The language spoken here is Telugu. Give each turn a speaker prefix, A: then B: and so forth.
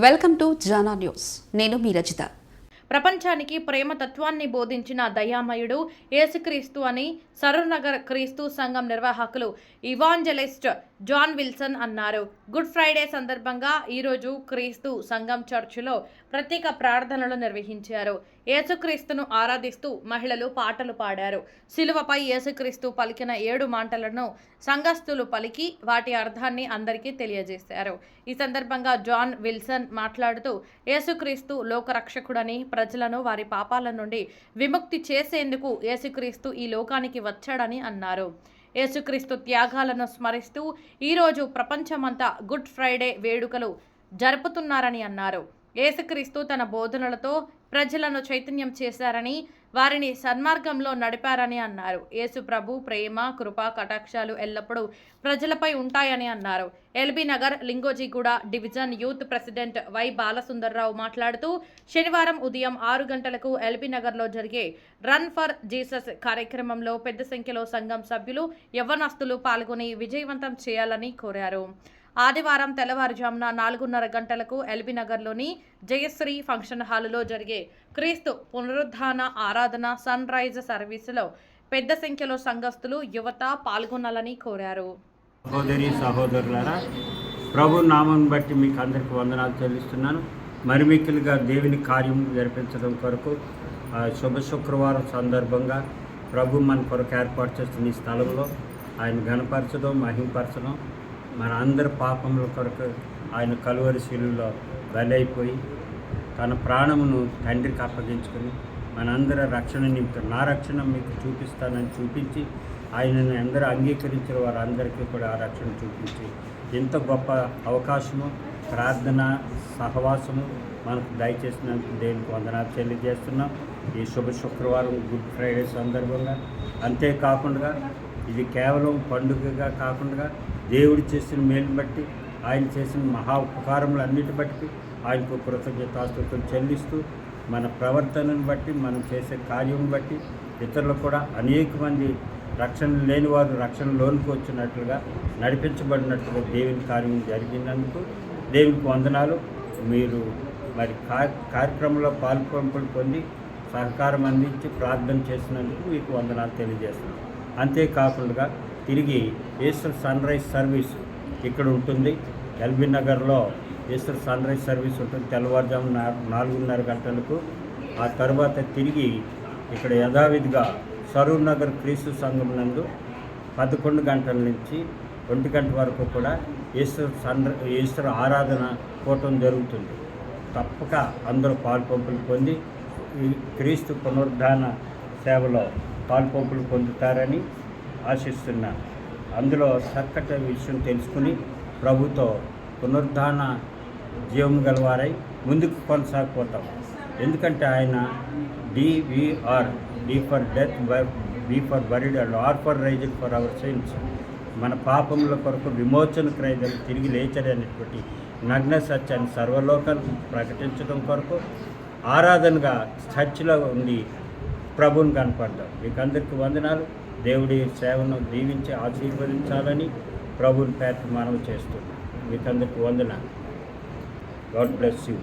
A: Welcome to Jana news. నేను మీ రజిత.
B: ప్రపంచానికి ప్రేమ తత్వాన్ని బోధించిన దయామయుడు యేసుక్రీస్తు అని సరూర్నగర్ క్రీస్తు సంఘం నిర్వాహకులు ఇవాంజలిస్ట్ జాన్ విల్సన్ అన్నారు. గుడ్ ఫ్రైడే సందర్భంగా ఈరోజు క్రీస్తు సంఘం చర్చిలో ప్రత్యేక ప్రార్థనలు నిర్వహించారు. యేసుక్రీస్తును ఆరాధిస్తూ మహిళలు పాటలు పాడారు. శిలువపై యేసుక్రీస్తు పలికిన 7 మాటలను సంఘస్థులు పలికి వాటి అర్థాన్ని అందరికీ తెలియజేశారు. ఈ సందర్భంగా జాన్ విల్సన్ మాట్లాడుతూ యేసుక్రీస్తు లోకరక్షకుడని, ప్రజలను వారి పాపాల నుండి విముక్తి చేసేందుకు యేసుక్రీస్తు ఈ లోకానికి వచ్చాడని అన్నారు. యేసుక్రీస్తు త్యాగాలను స్మరిస్తూ ఈరోజు ప్రపంచమంతా గుడ్ ఫ్రైడే వేడుకలు జరుపుతున్నారని అన్నారు. యేసుక్రీస్తు తన బోధనలతో ప్రజలను చైతన్యం చేశారని, వారిని సన్మార్గంలో నడిపారని అన్నారు. యేసు ప్రభు ప్రేమ, కృప, కటాక్షాలు ఎల్లప్పుడూ ప్రజలపై ఉంటాయని అన్నారు. LB Nagar Lingojiguda division youth president Y Balasundar Rao మాట్లాడుతూ శనివారం ఉదయం 6 గంటలకు ఎల్బీ నగర్లో జరిగే రన్ ఫర్ జీసస్ కార్యక్రమంలో పెద్ద సంఖ్యలో సంఘం సభ్యులు, యవ్వనస్తులు పాల్గొని విజయవంతం చేయాలని కోరారు. ఆదివారం తెల్లవారుజామున 4:30 గంటలకు ఎల్బీ నగర్లోని జయశ్రీ ఫంక్షన్ హాలులో జరిగే క్రీస్తు పునరుద్ధాన ఆరాధన సన్ రైజ్ సర్వీసులో పెద్ద సంఖ్యలో సంఘస్థులు, యువత పాల్గొనాలని కోరారు.
C: సహోదరులారా, ప్రభు నామం బట్టి మీకు అందరికీ వందనాలు చెల్లిస్తున్నాను. మరిమిక్కులుగా దేవుని కార్యం జరిపించడం కొరకు శుభ శుక్రవారం సందర్భంగా ప్రభు మన కొరకు ఏర్పాటు చేస్తున్న ఈ స్థలంలో ఆయన ఘనపరచడం, మహింపరచడం, మన అందరి పాపముల కొరకు ఆయన కలువరి శిలువలో బలైపోయి తన ప్రాణమును తండ్రికి అప్పగించుకొని మనందరి రక్షణ నిమిత్తం నా రక్షణ మీకు చూపిస్తానని చూపించి ఆయనని అందరూ అంగీకరించిన వారందరికీ కూడా ఆ రక్షణ చూపించి ఎంత గొప్ప అవకాశము, ప్రార్థన, సహవాసము మనకు దయచేసినందుకు దేవునికి వందనాలు తెలియజేస్తున్నాం. ఈ శుభ శుక్రవారం గుడ్ ఫ్రైడే సందర్భంగా అంతేకాకుండా ఇది కేవలం పండుగగా కాకుండా దేవుడు చేసిన మేలు బట్టి, ఆయన చేసిన మహా ఉపకారములన్నిటి బట్టి ఆయనకు కృతజ్ఞతాస్తుతులు చెల్లిస్తూ మన ప్రవర్తనను బట్టి, మనం చేసే కార్యం బట్టి ఇతరులకు కూడా అనేక మంది రక్షణ లేని వారు రక్షణలోనికి వచ్చినట్లుగా, నడిపించబడినట్లుగా దేవుని కార్యం జరిగినందుకు దేవునికి వందనాలు. మీరు మరి కార్యక్రమంలో పాల్పంపులు పొంది సహకారం అందించి ప్రార్థన చేసినందుకు మీకు వందనాలు తెలియజేస్తున్నాను. అంతేకాకుండా తిరిగి ఈస్టర్ సన్ రైజ్ సర్వీస్ ఇక్కడ ఉంటుంది. ఎల్బీ నగర్లో ఈస్టర్ సన్ రైజ్ సర్వీస్ ఉంటుంది తెల్లవారుజామున 4:30 గంటలకు. ఆ తర్వాత తిరిగి ఇక్కడ యథావిధిగా సరూర్ నగర్ క్రీస్తు సంఘం నందు 11 గంటల నుంచి 1 గంట వరకు కూడా ఈస్టర్ ఆరాధన కూటం జరుగుతుంది. తప్పక అందరూ పాల్పంపులు పొంది ఈ క్రీస్తు పునరుద్ధాన సేవలో పాల్పంపులు పొందుతారని ఆశిస్తున్నాను. అందులో చక్కటి విషయం తెలుసుకుని ప్రభుతో పునరుద్ధాన జీవం గలవారై ముందుకు కొనసాగిపోతాం. ఎందుకంటే ఆయన DVR, D for death, B for buried and R for raised for our sins, మన పాపముల కొరకు విమోచన క్రైదలు తిరిగి లేచడి అనేటువంటి నగ్న సత్యాన్ని సర్వలోకానికి ప్రకటించడం కొరకు ఆరాధనగా చర్చిలో ఉండి ప్రభువుని కనపడదాం. మీకు అందరికీ వందనాలు. దేవుడి సేవను దీవించి ఆశీర్వదించాలని ప్రభువుని పేరు మనవి చేస్తున్నాం. మీకు అందరికీ వందనాలు. God bless you.